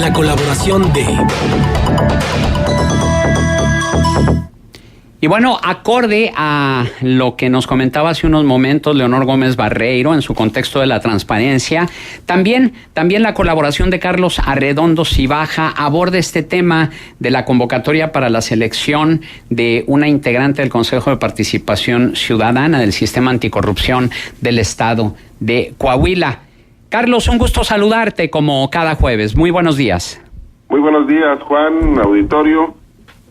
la colaboración de... Y bueno, acorde a lo que nos comentaba hace unos momentos Leonor Gómez Barreiro en su contexto de la transparencia, también la colaboración de Carlos Arredondo Cibaja aborda este tema de la convocatoria para la selección de una integrante del Consejo de Participación Ciudadana del Sistema Anticorrupción del Estado de Coahuila. Carlos, un gusto saludarte como cada jueves. Muy buenos días. Muy buenos días, Juan, auditorio.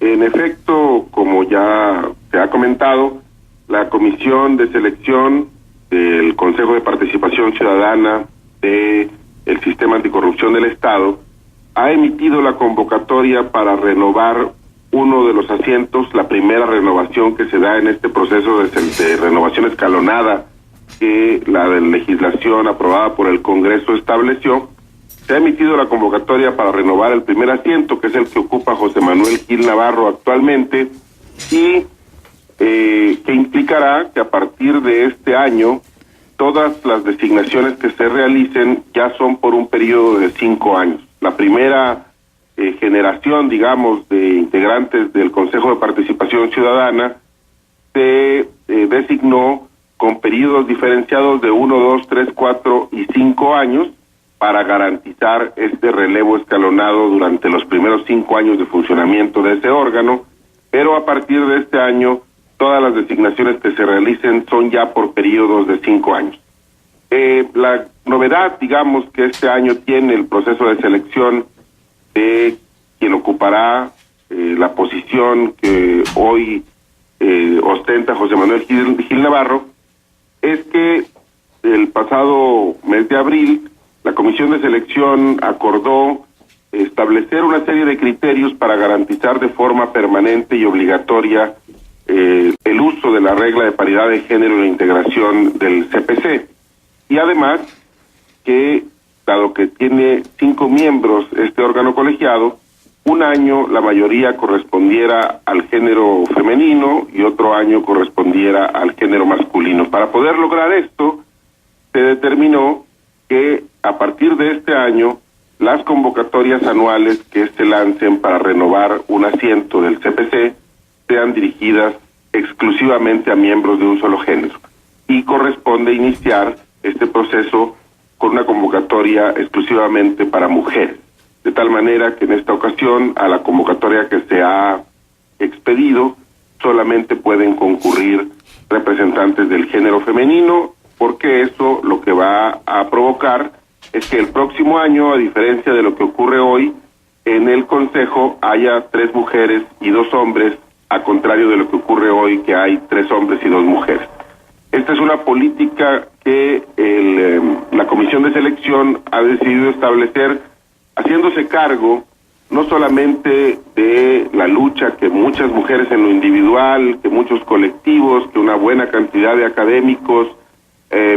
En efecto, como ya se ha comentado, la Comisión de Selección del Consejo de Participación Ciudadana del Sistema Anticorrupción del Estado ha emitido la convocatoria para renovar uno de los asientos, la primera renovación que se da en este proceso de renovación escalonada que la legislación aprobada por el Congreso estableció. Se ha emitido la convocatoria para renovar el primer asiento, que es el que ocupa José Manuel Gil Navarro actualmente, y que implicará que a partir de este año todas las designaciones que se realicen ya son por un periodo de 5 años. La primera generación, digamos, de integrantes del Consejo de Participación Ciudadana se designó con periodos diferenciados de 1, 2, 3, 4 y 5 años, para garantizar este relevo escalonado durante los primeros 5 años de funcionamiento de ese órgano, pero a partir de este año todas las designaciones que se realicen son ya por periodos de 5 años. La novedad, digamos, que este año tiene el proceso de selección de quien ocupará la posición que hoy ostenta José Manuel Gil Navarro, es que el pasado mes de abril la Comisión de Selección acordó establecer una serie de criterios para garantizar de forma permanente y obligatoria el uso de la regla de paridad de género e integración del CPC. Y además que, dado que tiene 5 miembros este órgano colegiado, un año la mayoría correspondiera al género femenino y otro año correspondiera al género masculino. Para poder lograr esto, se determinó que a partir de este año las convocatorias anuales que se lancen para renovar un asiento del CPC sean dirigidas exclusivamente a miembros de un solo género, y corresponde iniciar este proceso con una convocatoria exclusivamente para mujeres, de tal manera que en esta ocasión a la convocatoria que se ha expedido solamente pueden concurrir representantes del género femenino, porque eso lo que va a provocar es que el próximo año, a diferencia de lo que ocurre hoy, en el Consejo haya 3 mujeres y 2 hombres, a contrario de lo que ocurre hoy, que hay 3 hombres y 2 mujeres. Esta es una política que la Comisión de Selección ha decidido establecer, haciéndose cargo no solamente de la lucha que muchas mujeres en lo individual, que muchos colectivos, que una buena cantidad de académicos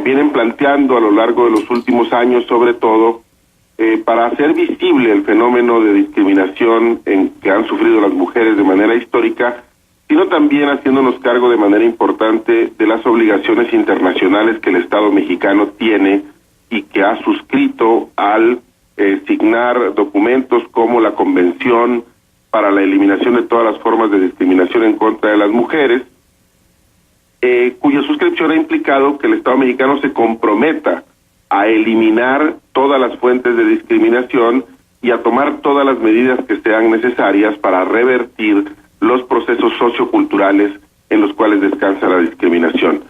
vienen planteando a lo largo de los últimos años, sobre todo para hacer visible el fenómeno de discriminación que han sufrido las mujeres de manera histórica, sino también haciéndonos cargo de manera importante de las obligaciones internacionales que el Estado mexicano tiene y que ha suscrito al signar documentos como la Convención para la Eliminación de todas las formas de discriminación en contra de las mujeres, cuya suscripción ha implicado que el Estado mexicano se comprometa a eliminar todas las fuentes de discriminación y a tomar todas las medidas que sean necesarias para revertir los procesos socioculturales en los cuales descansa la discriminación.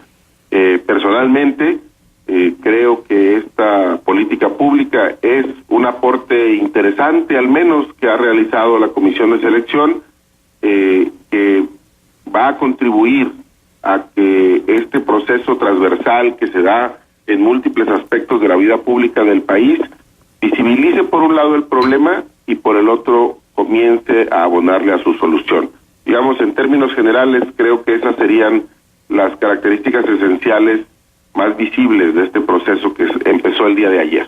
Personalmente, creo que esta política pública es un aporte interesante, al menos que ha realizado la Comisión de Selección, que va a contribuir a que este proceso transversal que se da en múltiples aspectos de la vida pública del país visibilice por un lado el problema y por el otro comience a abonarle a su solución. Digamos, en términos generales, creo que esas serían las características esenciales más visibles de este proceso que empezó el día de ayer.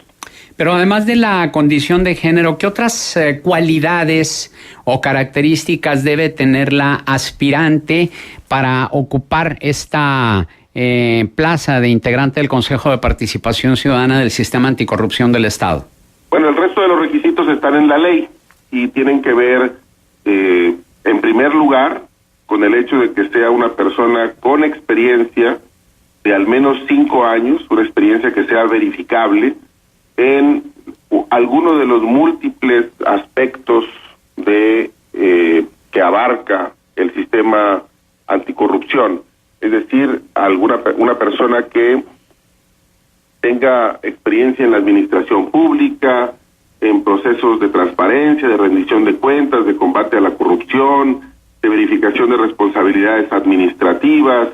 Pero además de la condición de género, ¿qué otras cualidades o características debe tener la aspirante para ocupar esta plaza de integrante del Consejo de Participación Ciudadana del Sistema Anticorrupción del Estado? Bueno, el resto de los requisitos están en la ley y tienen que ver, en primer lugar, con el hecho de que sea una persona con experiencia de al menos 5 años, una experiencia que sea verificable en alguno de los múltiples aspectos de que abarca el sistema anticorrupción, es decir, una persona que tenga experiencia en la administración pública, en procesos de transparencia, de rendición de cuentas, de combate a la corrupción, de verificación de responsabilidades administrativas,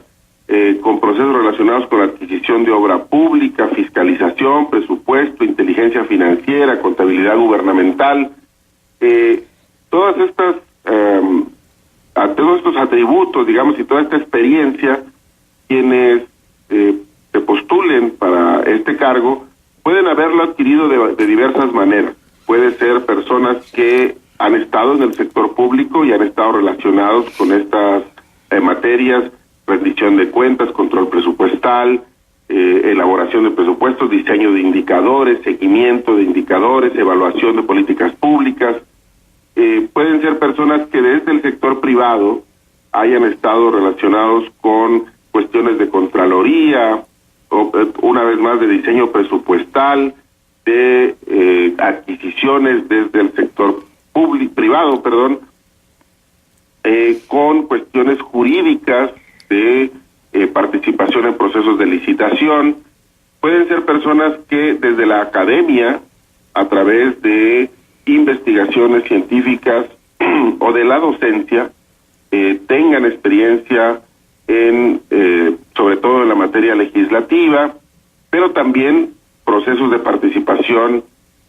con procesos relacionados con la adquisición de obra pública, fiscalización, presupuesto, inteligencia financiera, contabilidad gubernamental. Todos estos atributos, digamos, y toda esta experiencia, quienes se postulen para este cargo pueden haberlo adquirido de diversas maneras. Puede ser personas que han estado en el sector público y han estado relacionados con estas materias: rendición de cuentas, control presupuestal, elaboración de presupuestos, diseño de indicadores, seguimiento de indicadores, evaluación de políticas públicas. Pueden ser personas que desde el sector privado hayan estado relacionados con cuestiones de contraloría, o una vez más de diseño presupuestal, de adquisiciones desde el sector privado, con cuestiones jurídicas de participación en procesos de licitación. Pueden ser personas que desde la academia, a través de investigaciones científicas o de la docencia, tengan experiencia en sobre todo en la materia legislativa, pero también procesos de participación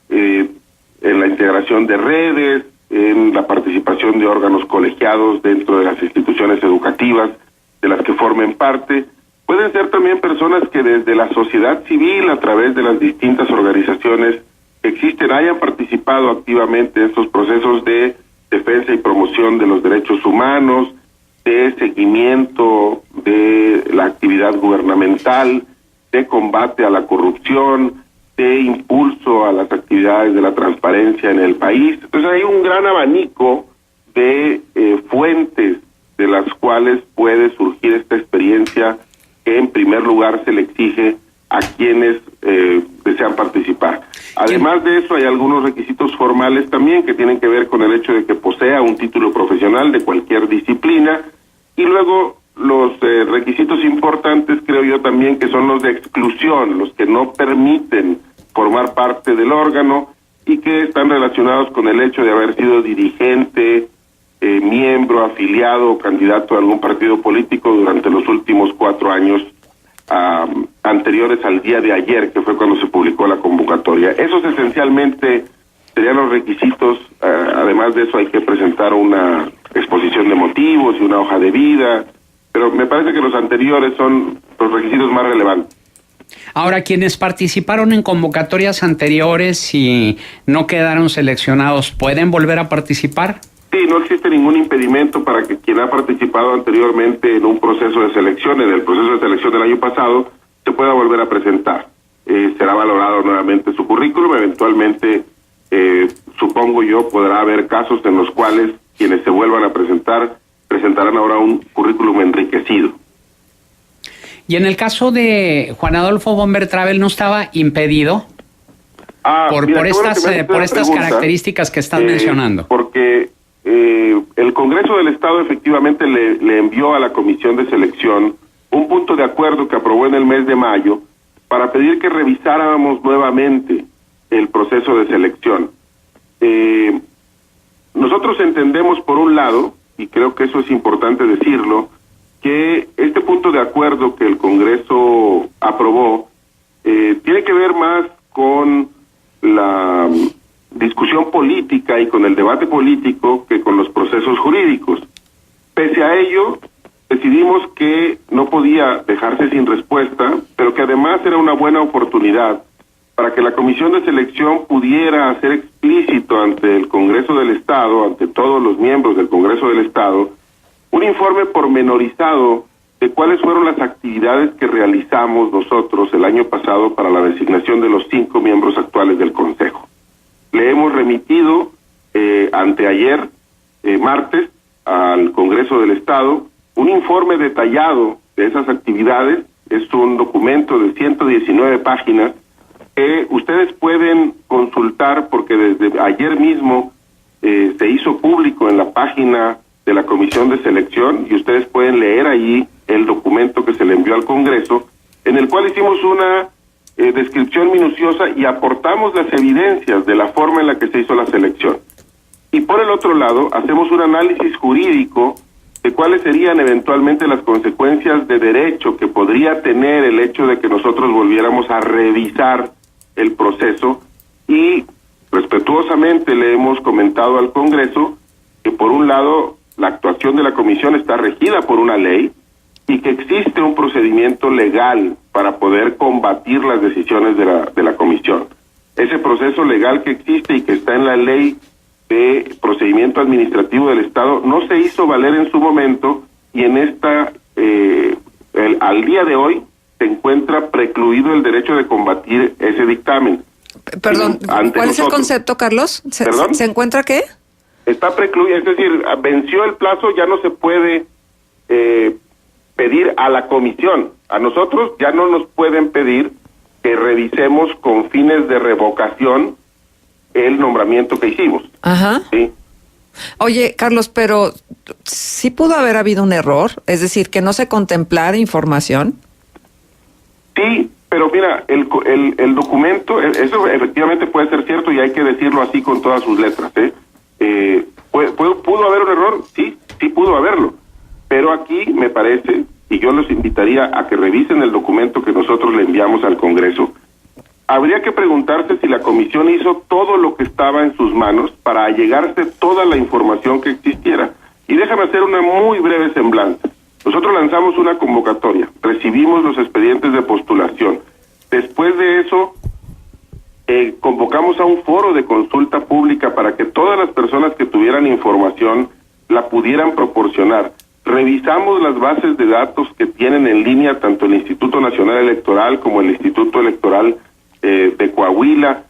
en la integración de redes, en la participación de órganos colegiados dentro de las instituciones educativas de las que formen parte. Pueden ser también personas que desde la sociedad civil, a través de las distintas organizaciones que existen, hayan participado activamente en estos procesos de defensa y promoción de los derechos humanos, de seguimiento de la actividad gubernamental, de combate a la corrupción, de impulso a las actividades de la transparencia en el país. Entonces hay un gran abanico de fuentes de las cuales puede surgir esta experiencia que en primer lugar se le exige a quienes desean participar. Además de eso, hay algunos requisitos formales también que tienen que ver con el hecho de que posea un título profesional de cualquier disciplina, y luego los requisitos importantes, creo yo también, que son los de exclusión, los que no permiten formar parte del órgano y que están relacionados con el hecho de haber sido dirigente, miembro, afiliado o candidato a algún partido político durante los últimos 4 años anteriores al día de ayer, que fue cuando se publicó la convocatoria. Esos esencialmente serían los requisitos. Además de eso hay que presentar una exposición de motivos y una hoja de vida, pero me parece que los anteriores son los requisitos más relevantes. Ahora, quienes participaron en convocatorias anteriores y no quedaron seleccionados, ¿pueden volver a participar? Sí, no existe ningún impedimento para que quien ha participado anteriormente en un proceso de selección, en el proceso de selección del año pasado, se pueda volver a presentar. Será valorado nuevamente su currículum, eventualmente, supongo yo, podrá haber casos en los cuales quienes se vuelvan a presentar, presentarán ahora un currículum enriquecido. Y en el caso de Juan Adolfo von Bertravel, ¿no estaba impedido por estas características que estás mencionando? Porque el Congreso del Estado efectivamente le envió a la Comisión de Selección un punto de acuerdo que aprobó en el mes de mayo para pedir que revisáramos nuevamente el proceso de selección. Nosotros entendemos, por un lado, y creo que eso es importante decirlo, que este punto de acuerdo que el Congreso aprobó tiene que ver más con la discusión política y con el debate político que con los procesos jurídicos. Pese a ello, decidimos que no podía dejarse sin respuesta, pero que además era una buena oportunidad para que la Comisión de Selección pudiera hacer explícito ante el Congreso del Estado, ante todos los miembros del Congreso del Estado, un informe pormenorizado de cuáles fueron las actividades que realizamos nosotros el año pasado para la designación de los 5 miembros actuales del Consejo. le hemos remitido anteayer, martes, al Congreso del Estado, un informe detallado de esas actividades. Es un documento de 119 páginas que ustedes pueden consultar porque desde ayer mismo se hizo público en la página de la Comisión de Selección, y ustedes pueden leer ahí el documento que se le envió al Congreso, en el cual hicimos una descripción minuciosa y aportamos las evidencias de la forma en la que se hizo la selección. Y por el otro lado, hacemos un análisis jurídico de cuáles serían eventualmente las consecuencias de derecho que podría tener el hecho de que nosotros volviéramos a revisar el proceso, y respetuosamente le hemos comentado al Congreso que por un lado la actuación de la Comisión está regida por una ley y que existe un procedimiento legal para poder combatir las decisiones de la Comisión. Ese proceso legal que existe y que está en la Ley de Procedimiento Administrativo del Estado no se hizo valer en su momento, y en esta al día de hoy se encuentra precluido el derecho de combatir ese dictamen. Perdón, ¿cuál es el concepto, Carlos? ¿Se encuentra qué? Está precluido, es decir, venció el plazo, ya no se puede pedir a la Comisión. A nosotros ya no nos pueden pedir que revisemos con fines de revocación el nombramiento que hicimos. Ajá. ¿Sí? Oye, Carlos, pero ¿sí pudo haber habido un error? Es decir, que no se contemplara información. Sí, pero mira, el documento, eso efectivamente puede ser cierto y hay que decirlo así con todas sus letras. ¿Pudo haber un error? Sí pudo haberlo. Pero aquí me parece, y yo los invitaría a que revisen el documento que nosotros le enviamos al Congreso, habría que preguntarse si la Comisión hizo todo lo que estaba en sus manos para allegarse toda la información que existiera. Y déjame hacer una muy breve semblanza. Nosotros lanzamos una convocatoria, recibimos los expedientes de postulación. Después de eso, convocamos a un foro de consulta pública para que todas las personas que tuvieran información la pudieran proporcionar. Revisamos las bases de datos que tienen en línea tanto el Instituto Nacional Electoral como el Instituto Electoral de Coahuila.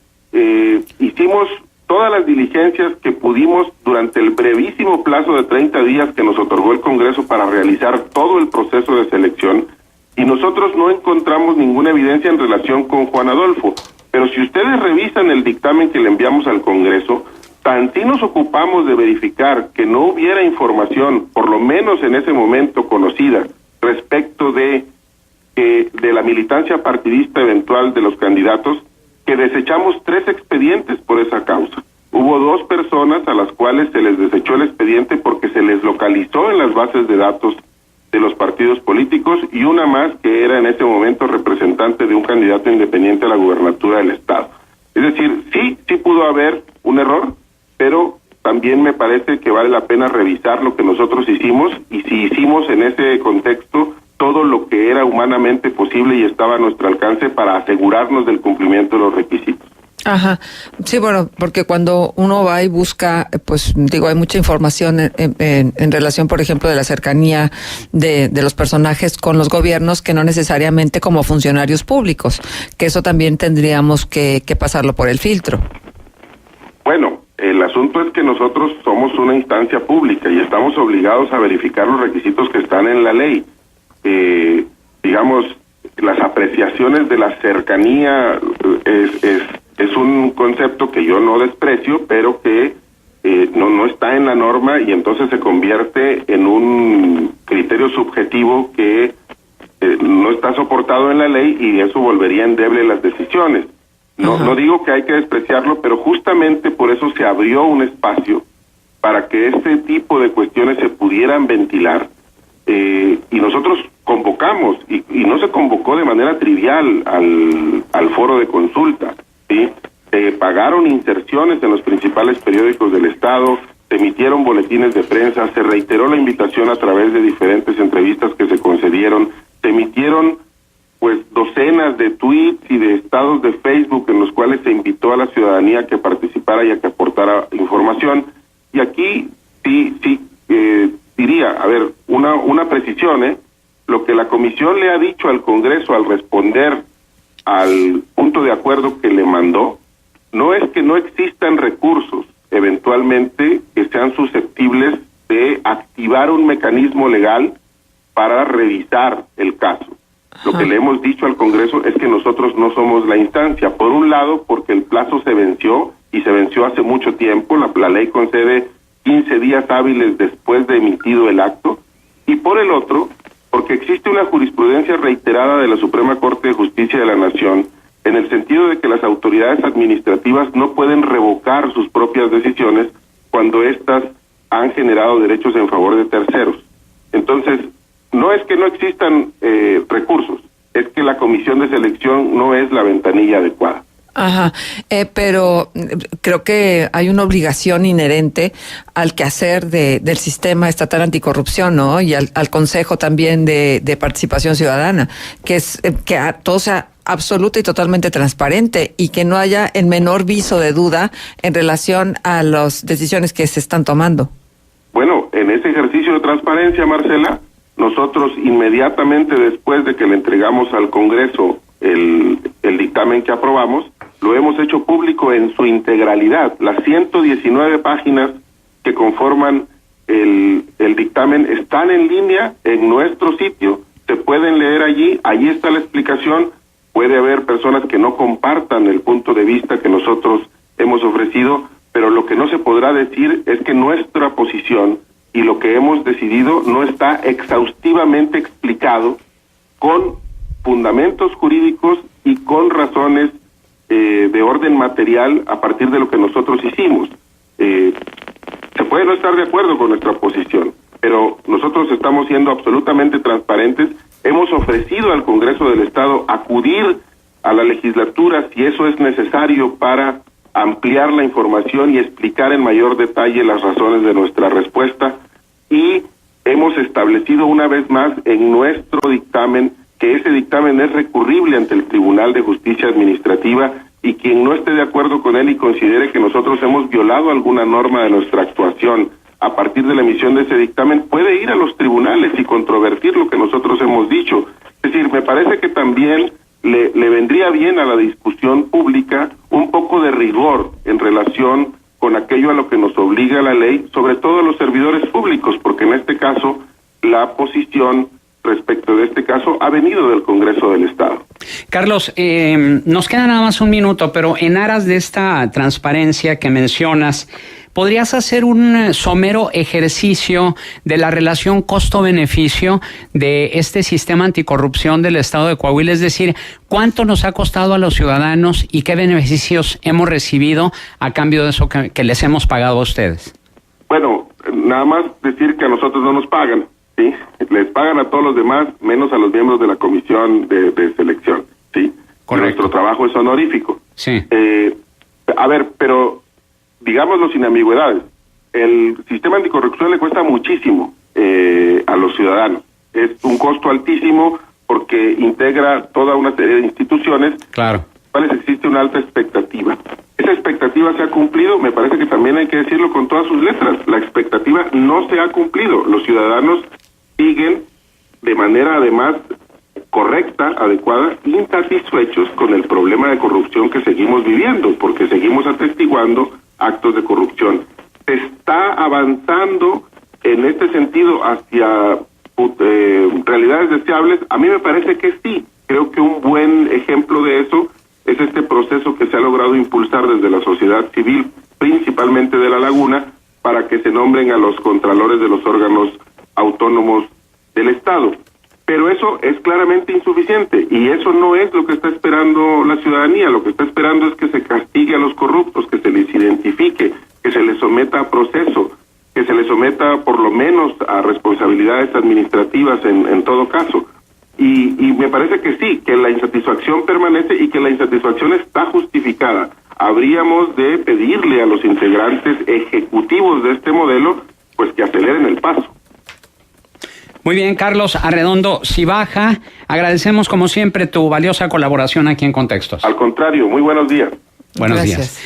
Hicimos todas las diligencias que pudimos durante el brevísimo plazo de 30 días que nos otorgó el Congreso para realizar todo el proceso de selección, y nosotros no encontramos ninguna evidencia en relación con Juan Adolfo. Pero si ustedes revisan el dictamen que le enviamos al Congreso, tan sí nos ocupamos de verificar que no hubiera información, por lo menos en ese momento conocida, respecto de la militancia partidista eventual de los candidatos, que desechamos 3 expedientes por esa causa. Hubo 2 personas a las cuales se les desechó el expediente porque se les localizó en las bases de datos de los partidos políticos, y una más que era en ese momento representante de un candidato independiente a la gubernatura del Estado. Es decir, sí pudo haber un error, pero también me parece que vale la pena revisar lo que nosotros hicimos, y si hicimos en ese contexto todo lo que era humanamente posible y estaba a nuestro alcance para asegurarnos del cumplimiento de los requisitos. Ajá, sí, bueno, porque cuando uno va y busca, pues digo, hay mucha información en relación, por ejemplo, de la cercanía de los personajes con los gobiernos, que no necesariamente como funcionarios públicos, que eso también tendríamos que pasarlo por el filtro. Bueno, el asunto es que nosotros somos una instancia pública y estamos obligados a verificar los requisitos que están en la ley. Digamos, las apreciaciones de la cercanía es un concepto que yo no desprecio, pero que no está en la norma, y entonces se convierte en un criterio subjetivo que no está soportado en la ley, y eso volvería endeble las decisiones. No digo que hay que despreciarlo, pero justamente por eso se abrió un espacio para que este tipo de cuestiones se pudieran ventilar, y nosotros convocamos, y no se convocó de manera trivial al foro de consulta, ¿sí? Se pagaron inserciones en los principales periódicos del Estado, se emitieron boletines de prensa, se reiteró la invitación a través de diferentes entrevistas que se concedieron, se emitieron pues docenas de tweets y de estados de Facebook en los cuales se invitó a la ciudadanía a que participara y a que aportara información. Y aquí sí diría, a ver, una precisión, lo que la Comisión le ha dicho al Congreso al responder al punto de acuerdo que le mandó, no es que no existan recursos eventualmente que sean susceptibles de activar un mecanismo legal para revisar el caso. Lo que le hemos dicho al Congreso es que nosotros no somos la instancia. Por un lado, porque el plazo se venció, y se venció hace mucho tiempo. La ley concede 15 días hábiles después de emitido el acto. Y por el otro, porque existe una jurisprudencia reiterada de la Suprema Corte de Justicia de la Nación, en el sentido de que las autoridades administrativas no pueden revocar sus propias decisiones cuando éstas han generado derechos en favor de terceros. Entonces, no es que no existan recursos, es que la comisión de selección no es la ventanilla adecuada. Ajá, pero creo que hay una obligación inherente al quehacer del sistema estatal anticorrupción, ¿no? Y al Consejo también de Participación Ciudadana, que es que todo sea absoluta y totalmente transparente y que no haya el menor viso de duda en relación a las decisiones que se están tomando. Bueno, en ese ejercicio de transparencia, Marcela, nosotros inmediatamente después de que le entregamos al Congreso el dictamen que aprobamos, lo hemos hecho público en su integralidad. Las 119 páginas que conforman el dictamen están en línea en nuestro sitio, se pueden leer allí está la explicación. Puede haber personas que no compartan el punto de vista que nosotros hemos ofrecido, pero lo que no se podrá decir es que nuestra posición y lo que hemos decidido no está exhaustivamente explicado con fundamentos jurídicos y con razones de orden material a partir de lo que nosotros hicimos. Se puede no estar de acuerdo con nuestra posición, pero nosotros estamos siendo absolutamente transparentes. Hemos ofrecido al Congreso del Estado acudir a la legislatura si eso es necesario para ampliar la información y explicar en mayor detalle las razones de nuestra respuesta, y hemos establecido una vez más en nuestro dictamen que ese dictamen es recurrible ante el Tribunal de Justicia Administrativa, y quien no esté de acuerdo con él y considere que nosotros hemos violado alguna norma de nuestra actuación a partir de la emisión de ese dictamen puede ir a los tribunales y controvertir lo que nosotros hemos dicho. Es decir, me parece que también le vendría bien a la discusión pública un poco de rigor en relación con aquello a lo que nos obliga la ley, sobre todo a los servidores públicos, porque en este caso la posición respecto de este caso ha venido del Congreso del Estado. Carlos, nos queda nada más un minuto, pero en aras de esta transparencia que mencionas, ¿podrías hacer un somero ejercicio de la relación costo-beneficio de este sistema anticorrupción del Estado de Coahuila? Es decir, ¿cuánto nos ha costado a los ciudadanos y qué beneficios hemos recibido a cambio de eso que les hemos pagado a ustedes? Bueno, nada más decir que a nosotros no nos pagan, ¿sí? Les pagan a todos los demás, menos a los miembros de la comisión de selección, ¿sí? Correcto. Nuestro trabajo es honorífico. Sí. A ver, pero digámoslo sin ambigüedades, el sistema anticorrupción le cuesta muchísimo a los ciudadanos. Es un costo altísimo porque integra toda una serie de instituciones. Claro. Cuales existe una alta expectativa. Esa expectativa se ha cumplido, me parece que también hay que decirlo con todas sus letras. La expectativa no se ha cumplido. Los ciudadanos siguen de manera además correcta, adecuada, insatisfechos con el problema de corrupción que seguimos viviendo, porque seguimos atestiguando actos de corrupción. Se está avanzando en este sentido hacia realidades deseables. A mí me parece que sí. Creo que un buen ejemplo de eso es este proceso que se ha logrado impulsar desde la sociedad civil, principalmente de La Laguna, para que se nombren a los contralores de los órganos autónomos del Estado. Pero eso es claramente insuficiente y eso no es lo que está esperando la ciudadanía. Lo que está esperando es que se castigue a los corruptos, que se les identifique, que se les someta a proceso, que se les someta por lo menos a responsabilidades administrativas en todo caso. Y me parece que sí, que la insatisfacción permanece y que la insatisfacción está justificada. Habríamos de pedirle a los integrantes ejecutivos de este modelo pues que aceleren el paso. Muy bien, Carlos Arredondo Cibaja, agradecemos como siempre tu valiosa colaboración aquí en Contextos. Al contrario, muy buenos días. Buenos días.